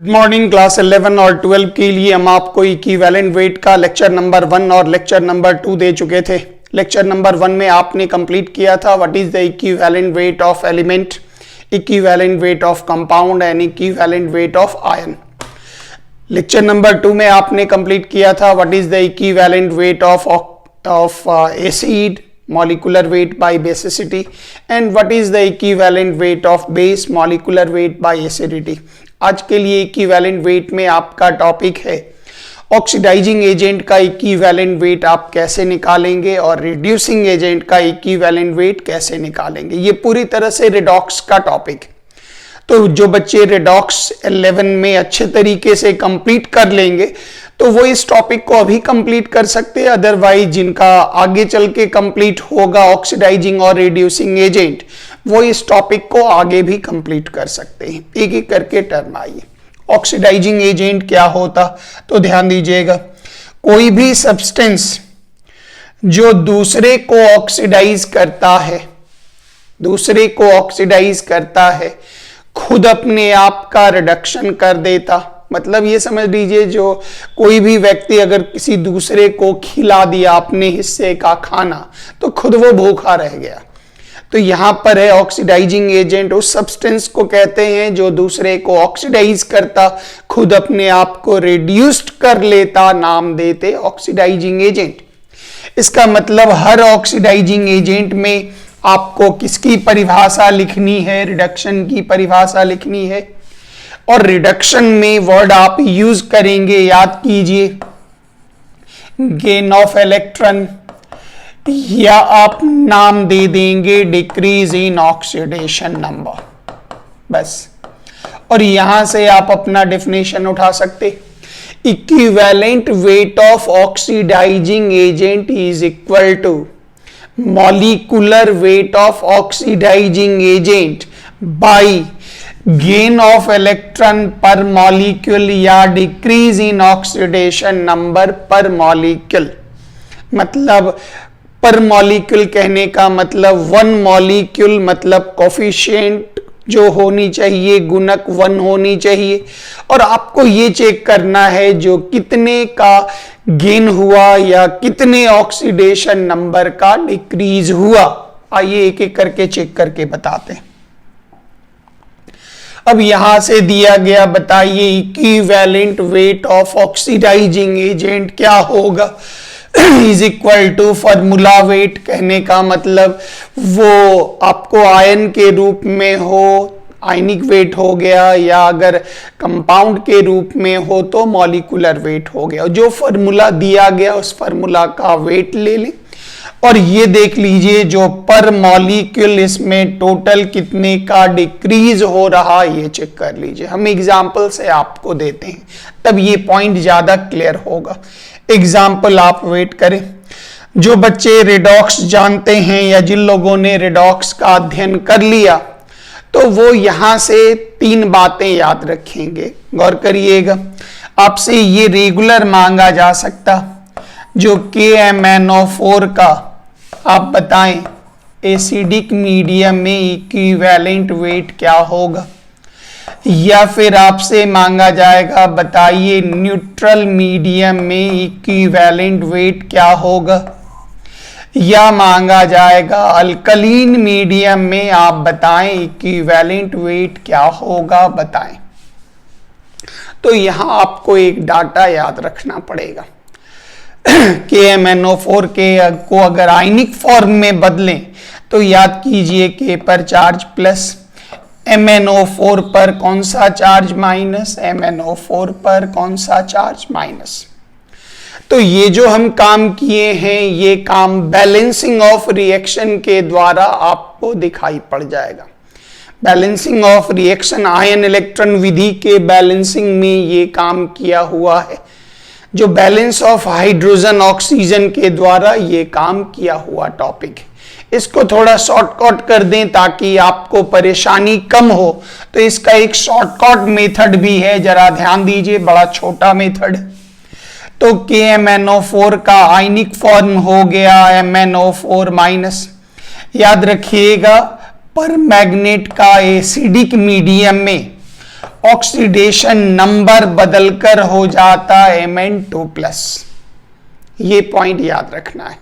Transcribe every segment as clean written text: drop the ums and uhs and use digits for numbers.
Good morning class 11 और 12 के लिए हम आपको इक्विवेलेंट वेट का लेक्चर नंबर 1 और लेक्चर नंबर 2 दे चुके थे। लेक्चर नंबर 1 में आपने कंप्लीट किया था what is the equivalent weight of element, equivalent weight of compound and equivalent weight of ion. Lecture number 2 में आपने कंप्लीट किया था what is the equivalent weight of acid, molecular weight by basicity and what is the equivalent weight of base, molecular weight by acidity। आज के लिए equivalent weight में आपका topic है ऑक्सीडाइजिंग एजेंट का इक्विवेलेंट वेट आप कैसे निकालेंगे और रिड्यूसिंग एजेंट का इक्विवेलेंट वेट कैसे निकालेंगे। ये पूरी तरह से रिडॉक्स का टॉपिक। तो जो बच्चे रिडॉक्स 11 में अच्छे तरीके से कंप्लीट कर लेंगे तो वो इस टॉपिक को अभी कंप्लीट कर सकते हैं, अदरवाइज जिनका आगे चल के कंप्लीट होगा ऑक्सीडाइजिंग और रिड्यूसिंग एजेंट वो इस टॉपिक को आगे भी कंप्लीट कर सकते हैं। एक एक करके टर्म आइए। ऑक्सीडाइजिंग एजेंट क्या होता, तो ध्यान दीजिएगा, कोई भी सब्सटेंस जो दूसरे को ऑक्सीडाइज करता है खुद अपने आप का रिडक्शन कर देता। मतलब ये समझ लीजिए, जो कोई भी व्यक्ति अगर किसी दूसरे को खिला दिया अपने हिस्से का खाना तो खुद वो भूखा रह गया। तो यहां पर है ऑक्सीडाइजिंग एजेंट उस सब्सटेंस को कहते हैं जो दूसरे को ऑक्सीडाइज करता, खुद अपने आप को रिड्यूस्ड कर लेता, नाम देते ऑक्सीडाइजिंग एजेंट। इसका मतलब हर ऑक्सीडाइजिंग एजेंट में आपको किसकी परिभाषा लिखनी है, रिडक्शन की परिभाषा लिखनी है। और रिडक्शन में वर्ड आप यूज करेंगे, याद कीजिए, गेन ऑफ इलेक्ट्रॉन, या आप नाम दे देंगे डिक्रीज इन ऑक्सीडेशन नंबर, बस। और यहां से आप अपना डेफिनेशन उठा सकते, equivalent weight of oxidising agent is equal to molecular weight of oxidising agent by gain of electron per molecule या decrease in oxidation number per molecule. मतलब पर मॉलिक्यूल कहने का मतलब वन मॉलिक्यूल, मतलब कोफिशिएंट जो होनी चाहिए, गुणक 1 होनी चाहिए। और आपको ये चेक करना है जो कितने का गेन हुआ या कितने ऑक्सीडेशन नंबर का डिक्रीज हुआ। आइए एक एक करके चेक करके बताते हैं। अब यहां से दिया गया, बताइए equivalent weight of oxidising agent क्या होगा। Is equal to formula weight कहने का मतलब वो आपको आयन के रूप में हो, आयनिक वेट हो गया, या अगर कंपाउंड के रूप में हो तो मॉलिक्यूलर वेट हो गया। जो फॉर्मूला दिया गया उस फॉर्मूला का वेट ले लें। और ये देख लीजिए जो पर मॉलिक्यूल इसमें टोटल कितने का डिक्रीज हो रहा ये चेक कर लीजिए। हम एग्जांपल से आपको देते हैं तब ये पॉइंट ज्यादा क्लियर होगा। एग्जांपल आप वेट करें। जो बच्चे रिडॉक्स जानते हैं या जिन लोगों ने रिडॉक्स का अध्ययन कर लिया तो वो यहां से 3 बातें याद रखेंगे, गौर करिएगा। आपसे ये रेगुलर मांगा जा सकता, जो KMnO4 का आप बताएं एसिडिक मीडियम में इक्विवेलेंट वेट क्या होगा। या फिर आपसे मांगा जाएगा, बताइए न्यूट्रल मीडियम में इक्विवेलेंट वेट क्या होगा। या मांगा जाएगा अल्कलीन मीडियम में आप बताएं इक्विवेलेंट वेट क्या होगा, बताएं। तो यहां आपको एक डाटा याद रखना पड़ेगा। KMnO4 को अगर आयनिक फॉर्म में बदलें तो याद कीजिए K पर चार्ज प्लस, MnO4 पर कौन सा चार्ज माइनस, MnO4 पर कौन सा चार्ज माइनस। तो ये जो हम काम किए हैं ये काम बैलेंसिंग ऑफ रिएक्शन के द्वारा आपको दिखाई पड़ जाएगा। Balancing of reaction ion electron विधि के बैलेंसिंग में ये काम किया हुआ है। जो बैलेंस ऑफ हाइड्रोजन ऑक्सीजन के द्वारा ये काम किया हुआ टॉपिक है। इसको थोड़ा शॉर्टकट कर दें ताकि आपको परेशानी कम हो। तो इसका एक शॉर्टकट मेथड भी है, जरा ध्यान दीजिए, बड़ा छोटा मेथड। तो KMnO4 का आयनिक फॉर्म हो गया MnO4 माइनस। याद रखिएगा पर मैग्नेट का एसिडिक मीडियम में ऑक्सीडेशन नंबर बदलकर हो जाता Mn2+। ये पॉइंट याद रखना है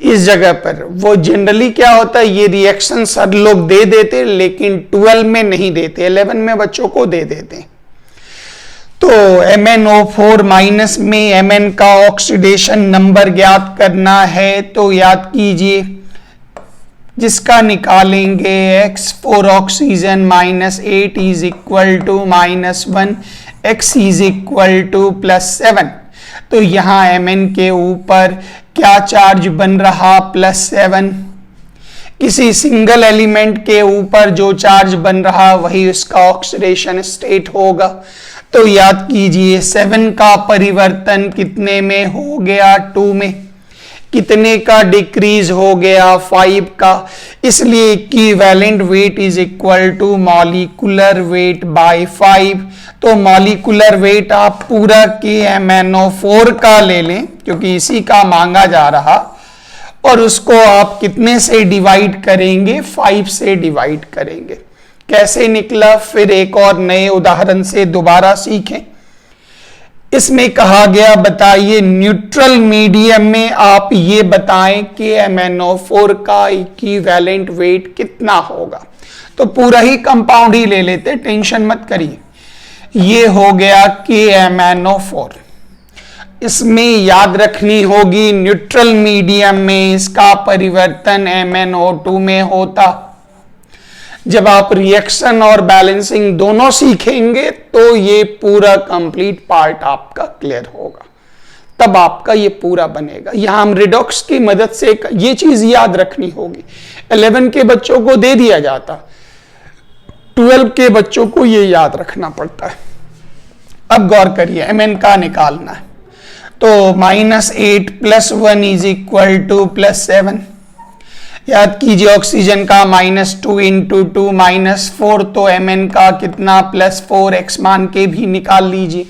इस जगह पर। वो जनरली क्या होता है, ये रिएक्शन सर लोग दे देते लेकिन 12 में नहीं देते, 11 में बच्चों को दे देते। तो MnO4 माइनस में Mn का ऑक्सीडेशन नंबर ज्ञात करना है, तो याद कीजिए जिसका निकालेंगे X4 oxygen -8 is equal to -1, X is equal to +7। तो यहां Mn के ऊपर क्या चार्ज बन रहा, +7। किसी सिंगल एलिमेंट के ऊपर जो चार्ज बन रहा वही उसका ऑक्सीडेशन स्टेट होगा। तो याद कीजिए 7 का परिवर्तन कितने में हो गया, 2 में। कितने का डिक्रीज हो गया, 5 का। इसलिए equivalent weight is equal to molecular weight by 5। तो मॉलिक्यूलर वेट आप पूरा KMnO4 का ले लें क्योंकि इसी का मांगा जा रहा, और उसको आप कितने से डिवाइड करेंगे, 5 से डिवाइड करेंगे। कैसे निकला, फिर एक और नए उदाहरण से दोबारा सीखें। इसमें कहा गया बताइए न्यूट्रल मीडियम में आप ये बताएं कि MnO4 का इक्विवेलेंट वेट कितना होगा। तो पूरा ही कंपाउंड ही ले लेते, टेंशन मत करिए। ये हो गया KMnO4। इसमें याद रखनी होगी न्यूट्रल मीडियम में इसका परिवर्तन MnO2 में होता। जब आप रिएक्शन और बैलेंसिंग दोनों सीखेंगे तो ये पूरा कंप्लीट पार्ट आपका क्लियर होगा, तब आपका ये पूरा बनेगा। यहां हम रिडॉक्स की मदद से ये चीज याद रखनी होगी। 11 के बच्चों को दे दिया जाता, 12 के बच्चों को ये याद रखना पड़ता है। अब गौर करिए, Mn का निकालना है तो -8 + 1 इज इक्वल टू +7। याद कीजिए ऑक्सीजन का -2 × 2 -4, तो Mn का कितना, +4। x मान के भी निकाल लीजिए।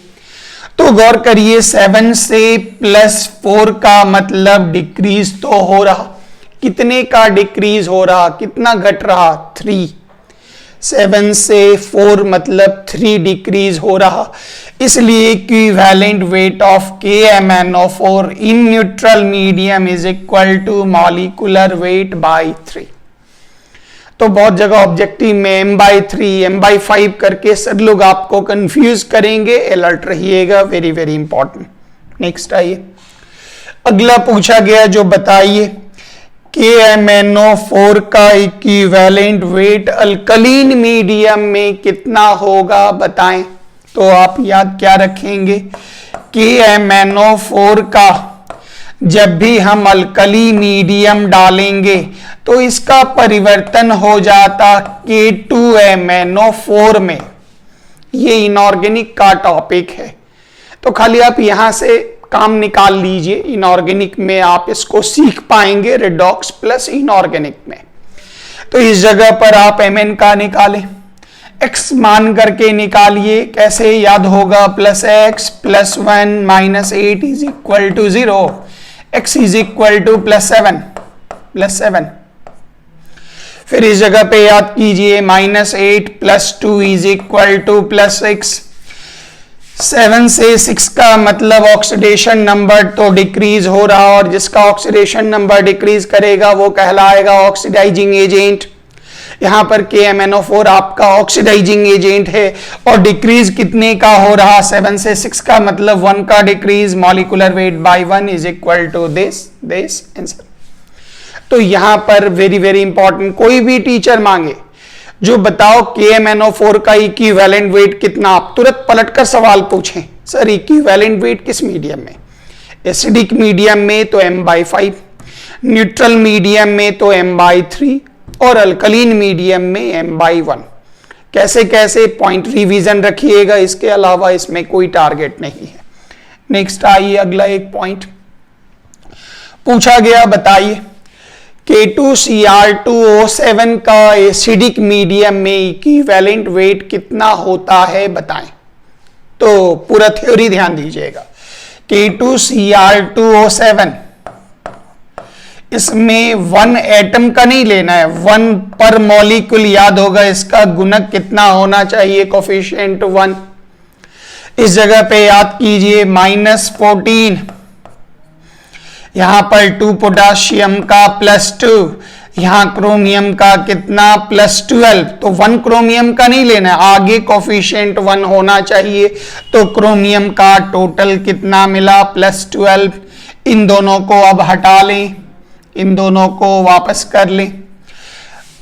तो गौर करिए 7 से +4 का मतलब डिक्रीज तो हो रहा। कितने का डिक्रीज हो रहा, कितना घट रहा, 3। 7 से 4 मतलब 3 डिक्रीज हो रहा। इसलिए equivalent weight of KMnO4 in neutral medium is equal to molecular weight by 3। तो बहुत जगह ऑब्जेक्टिव में m/3 m/5 करके सब लोग आपको कंफ्यूज करेंगे, अलर्ट रहिएगा, वेरी वेरी इंपॉर्टेंट। नेक्स्ट आइए, अगला पूछा गया जो बताइए KMnO4 का इक्विवेलेंट वेट अल्कलीन मीडियम में कितना होगा, बताएं। तो आप याद क्या रखेंगे, KMnO4 का जब भी हम अल्कली मीडियम डालेंगे तो इसका परिवर्तन हो जाता K2MnO4 में। ये इनऑर्गेनिक का टॉपिक है, तो खाली आप यहां से काम निकाल लीजिए। इनऑर्गेनिक में आप इसको सीख पाएंगे, रिडॉक्स प्लस इनऑर्गेनिक में। तो इस जगह पर आप Mn का निकालें, x मान करके निकालिए। कैसे याद होगा, +x + 1 -8 is equal to 0, x is equal to +7। फिर इस जगह पे याद कीजिए -8 + 2 इज इक्वल टू +6। 7 से 6 का मतलब ऑक्सीडेशन नंबर तो डिक्रीज हो रहा, और जिसका ऑक्सीडेशन नंबर डिक्रीज करेगा वो कहलाएगा ऑक्सीडाइजिंग एजेंट। यहां पर KMnO4 आपका ऑक्सीडाइजिंग एजेंट है, और डिक्रीज कितने का हो रहा, 7 से 6 का मतलब 1 का decrease, molecular weight by 1 is equal to this answer. तो यहां पर वेरी वेरी इंपॉर्टेंट, कोई भी टीचर मांगे जो बताओ KMnO4 का इक्विवेलेंट वेट कितना, आप तुरंत पलटकर सवाल पूछें, सर इक्विवेलेंट वेट किस मीडियम में। एसिडिक मीडियम में तो m/5, न्यूट्रल मीडियम में तो m/3, और अल्कलीन मीडियम में m/1। कैसे कैसे पॉइंट रिवीजन रखिएगा, इसके अलावा इसमें कोई टारगेट नहीं है। नेक्स्ट आइए, अगला एक पॉइंट पूछा गया, बताइए K2Cr2O7 का एसिडिक मीडियम में इक्विवेलेंट वेट कितना होता है, बताएं। तो पूरा थ्योरी ध्यान दीजिएगा। K2Cr2O7 इसमें 1 एटम का नहीं लेना है, 1 पर मॉलिक्यूल याद होगा, इसका गुणक कितना होना चाहिए, कोफिशिएंट 1। इस जगह पे याद कीजिए -14, यहां पर 2 पोटाशियम का +2, यहां क्रोमियम का कितना +12, तो 1 क्रोमियम का नहीं लेना है, आगे कोफिशिएंट 1 होना चाहिए। तो क्रोमियम का टोटल कितना मिला, +12। इन दोनों को अब हटा लें, इन दोनों को वापस कर लें।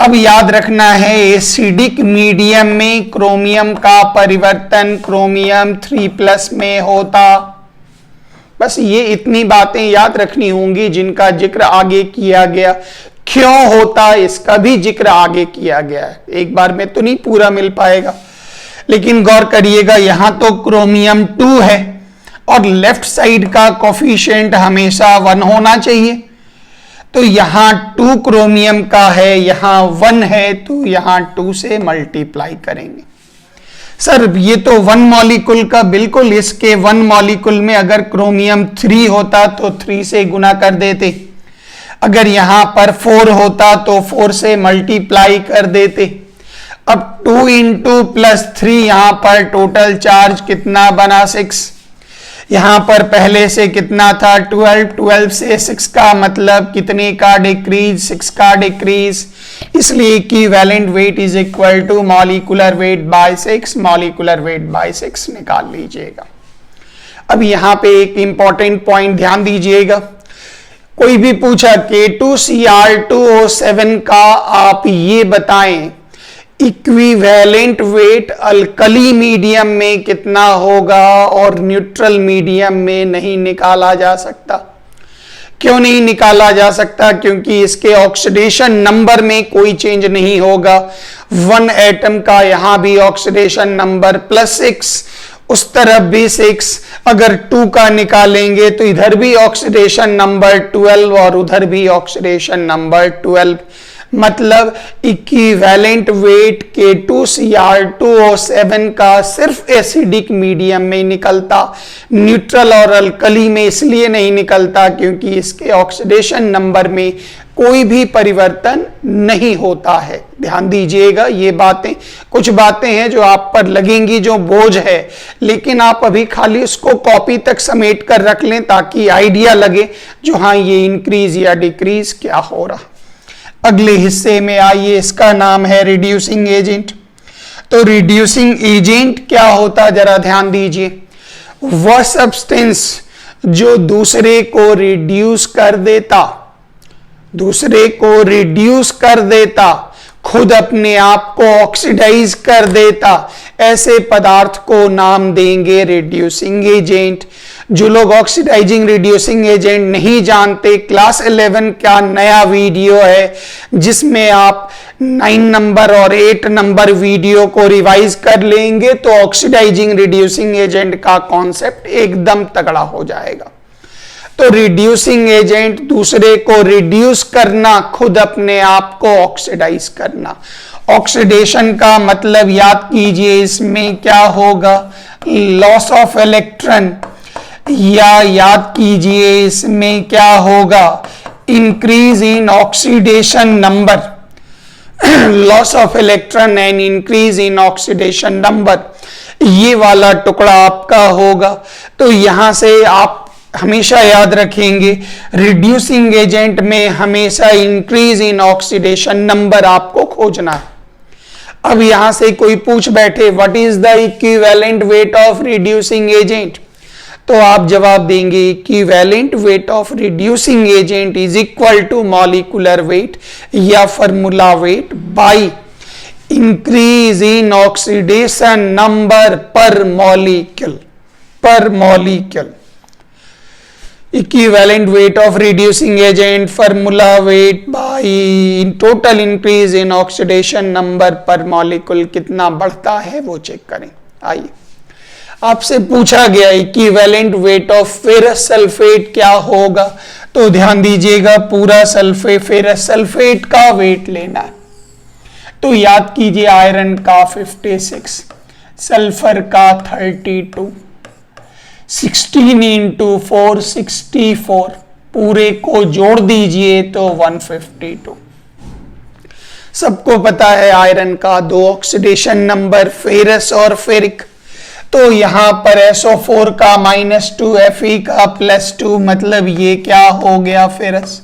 अब याद रखना है एसिडिक मीडियम में क्रोमियम का परिवर्तन क्रोमियम 3+ में होता। बस ये इतनी बातें याद रखनी होंगी जिनका जिक्र आगे किया गया। क्यों होता इसका भी जिक्र आगे किया गया है, एक बार में तो नहीं पूरा मिल पाएगा, लेकिन गौर करिएगा यहां तो क्रोमियम 2 है और लेफ्ट साइड का कोफिशिएंट हमेशा 1 होना चाहिए। तो यहां 2 क्रोमियम का है, यहां 1 है, तो यहां 2 से मल्टीप्लाई करेंगे। सर ये तो 1 मॉलिक्यूल का, बिल्कुल, इसके 1 मॉलिक्यूल में अगर क्रोमियम 3 होता तो 3 से गुना कर देते, अगर यहां पर 4 होता तो 4 से मल्टीप्लाई कर देते। अब 2 × +3, यहां पर टोटल चार्ज कितना बना, 6। यहां पर पहले से कितना था, 12, 12 से 6 का मतलब कितने का डिक्रीज, 6 का डिक्रीज, इसलिए equivalent weight is equal to molecular weight by 6, molecular weight by 6 निकाल लीजिएगा। अब यहां पे एक इंपॉर्टेंट पॉइंट ध्यान दीजिएगा, कोई भी पूछा K2Cr2O7 का आप ये बताएं इक्विवेलेंट वेट अल्कली मीडियम में कितना होगा और न्यूट्रल मीडियम में नहीं निकाला जा सकता। क्यों नहीं निकाला जा सकता, क्योंकि इसके ऑक्सीडेशन नंबर में कोई चेंज नहीं होगा। 1 एटम का यहां भी ऑक्सीडेशन नंबर +6, उस तरफ भी 6, अगर 2 का निकालेंगे तो इधर भी ऑक्सीडेशन नंबर 12 और उधर भी ऑक्सीडेशन नंबर 12, मतलब इक्विवेलेंट वेट K2Cr2O7 का सिर्फ एसिडिक मीडियम में निकलता, न्यूट्रल और अल्कली में इसलिए नहीं निकलता क्योंकि इसके ऑक्सीडेशन नंबर में कोई भी परिवर्तन नहीं होता है। ध्यान दीजिएगा, ये बातें, कुछ बातें हैं जो आप पर लगेंगी जो बोझ है, लेकिन आप अभी खाली उसको कॉपी तक समेट कर रख लें ताकि आइडिया लगे जो हाँ ये इंक्रीज या डिक्रीज क्या हो रहा। अगले हिस्से में आइए, इसका नाम है रिड्यूसिंग एजेंट। तो रिड्यूसिंग एजेंट क्या होता, जरा ध्यान दीजिए, वह सब्सटेंस जो दूसरे को रिड्यूस कर देता, दूसरे को रिड्यूस कर देता, खुद अपने आप को ऑक्सीडाइज कर देता, ऐसे पदार्थ को नाम देंगे रिड्यूसिंग एजेंट। जो लोग ऑक्सीडाइजिंग रिड्यूसिंग एजेंट नहीं जानते, क्लास 11 का नया वीडियो है जिसमें आप 9 नंबर और 8 नंबर वीडियो को रिवाइज कर लेंगे तो ऑक्सीडाइजिंग रिड्यूसिंग एजेंट का कॉन्सेप्ट एकदम तगड़ा हो जाएगा। तो रिड्यूसिंग एजेंट दूसरे को रिड्यूस करना, खुद अपने आप को ऑक्सीडाइज करना। ऑक्सीडेशन का मतलब याद कीजिए, इसमें क्या होगा, लॉस ऑफ इलेक्ट्रॉन, या याद कीजिए इसमें क्या होगा, increase in oxidation number, loss of electron and increase in oxidation number, ये वाला टुकड़ा आपका होगा। तो यहां से आप हमेशा याद रखेंगे रिड्यूसिंग एजेंट में हमेशा इंक्रीज इन ऑक्सीडेशन नंबर आपको खोजना है। अब यहां से कोई पूछ बैठे what is the equivalent weight of reducing agent, तो आप जवाब देंगे equivalent weight of reducing agent is equal to molecular weight या formula weight by increase in oxidation number per molecule, per molecule. Equivalent weight of reducing agent formula weight by total increase in oxidation number per molecule कितना बढ़ता है वो check करें। आइए, आपसे पूछा गया equivalent weight of ferrous sulphate क्या होगा, तो ध्यान दीजिएगा पूरा सल्फेट, फेरस सल्फेट का वेट लेना है। तो याद कीजिए आयरन का 56, सल्फर का 32, 16 × 4 64, पूरे को जोड़ दीजिए तो 152। सबको पता है आयरन का दो ऑक्सीडेशन नंबर, फेरस और फेरिक। तो यहां पर SO4 का -2, Fe का +2, मतलब ये क्या हो गया, फेरस।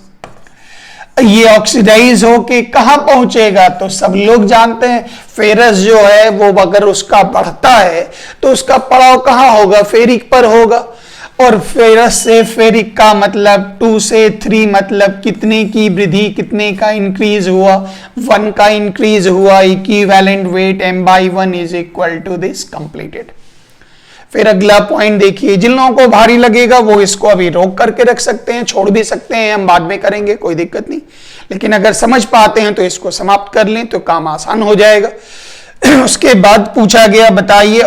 ये ऑक्सीडाइज होके कहां पहुंचेगा, तो सब लोग जानते हैं फेरस जो है वो अगर उसका बढ़ता है तो उसका पड़ाव कहां होगा, फेरिक पर होगा। और फेरस से फेरिक का मतलब 2 से 3, मतलब कितने की वृद्धि, कितने का इंक्रीज हुआ, 1 का इंक्रीज हुआ। Equivalent weight m/1 is equal to this completed. फिर अगला पॉइंट देखिए, जिन लोगों को भारी लगेगा वो इसको अभी रोक करके रख सकते हैं, छोड़ भी सकते हैं, हम बाद में करेंगे, कोई दिक्कत नहीं। लेकिन अगर समझ पाते हैं तो इसको समाप्त कर लें तो काम आसान हो जाएगा। उसके बाद पूछा गया, बताइए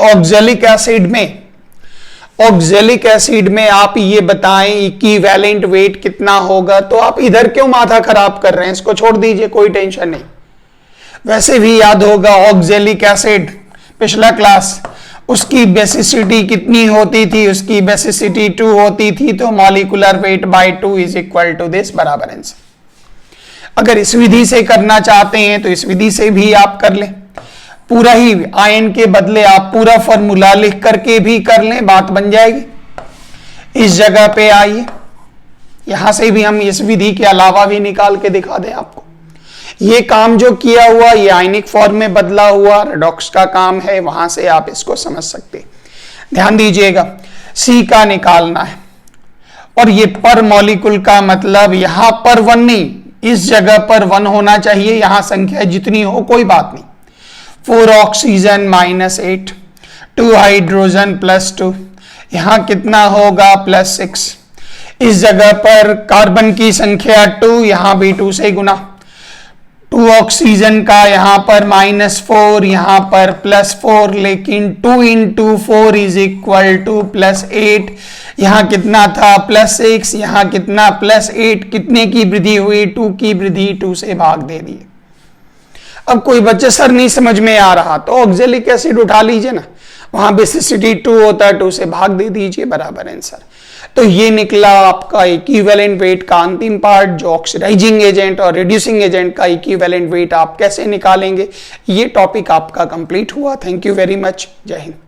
ऑक्जेलिक एसिड में आप ये बताएं इक्विवेलेंट वेट कितना होगा। तो आप इधर क्यों माथा खराब कर रहे हैं, इसको छोड़ दीजिए, कोई टेंशन नहीं। वैसे भी याद होगा ऑक्जेलिक एसिड पिछला क्लास, उसकी बेसिसिटी कितनी होती थी, उसकी बेसिसिटी 2 होती थी। तो molecular weight by 2 is equal to this, बराबर आंसर। अगर इस विधि से करना चाहते हैं तो इस विधि से भी आप कर लें, पूरा ही आयन के बदले आप पूरा फॉर्मूला लिख करके भी कर लें, बात बन जाएगी। इस जगह पे आइए, यहां से भी हम इस विधि के अलावा भी निकाल के दिखा दें आपको। ये काम जो किया हुआ ये आयनिक फॉर्म में बदला हुआ रेडॉक्स का काम है, वहां से आप इसको समझ सकते। ध्यान दीजिएगा, सी का निकालना है और ये पर मॉलिक्यूल का मतलब यहां पर 1 नहीं, इस जगह पर 1 होना चाहिए, यहां संख्या जितनी हो कोई बात नहीं। 4 ऑक्सीजन -8, 2 हाइड्रोजन +2, यहां कितना होगा +6। इस जगह पर कार्बन की संख्या 2, यहां भी 2 से गुना। 2 ऑक्सीजन का यहां पर -4, यहां पर +4, लेकिन 2 × 4 इज इक्वल टू +8। यहां कितना था +6, यहां कितना +8, कितने की वृद्धि हुई, 2 की वृद्धि, 2 से भाग दे दिए। अब कोई बच्चे सर नहीं समझ में आ रहा तो ऑक्जेलिक एसिड उठा लीजिए ना, वहां बेसिसिटी 2 होता है, 2 से भाग दे दीजिए, बराबर आंसर। तो ये निकला आपका इक्विवेलेंट वेट का अंतिम पार्ट, जो ऑक्सीडाइजिंग एजेंट और रिड्यूसिंग एजेंट का इक्विवेलेंट वेट आप कैसे निकालेंगे, ये टॉपिक आपका कंप्लीट हुआ। थैंक यू वेरी मच, जय हिंद।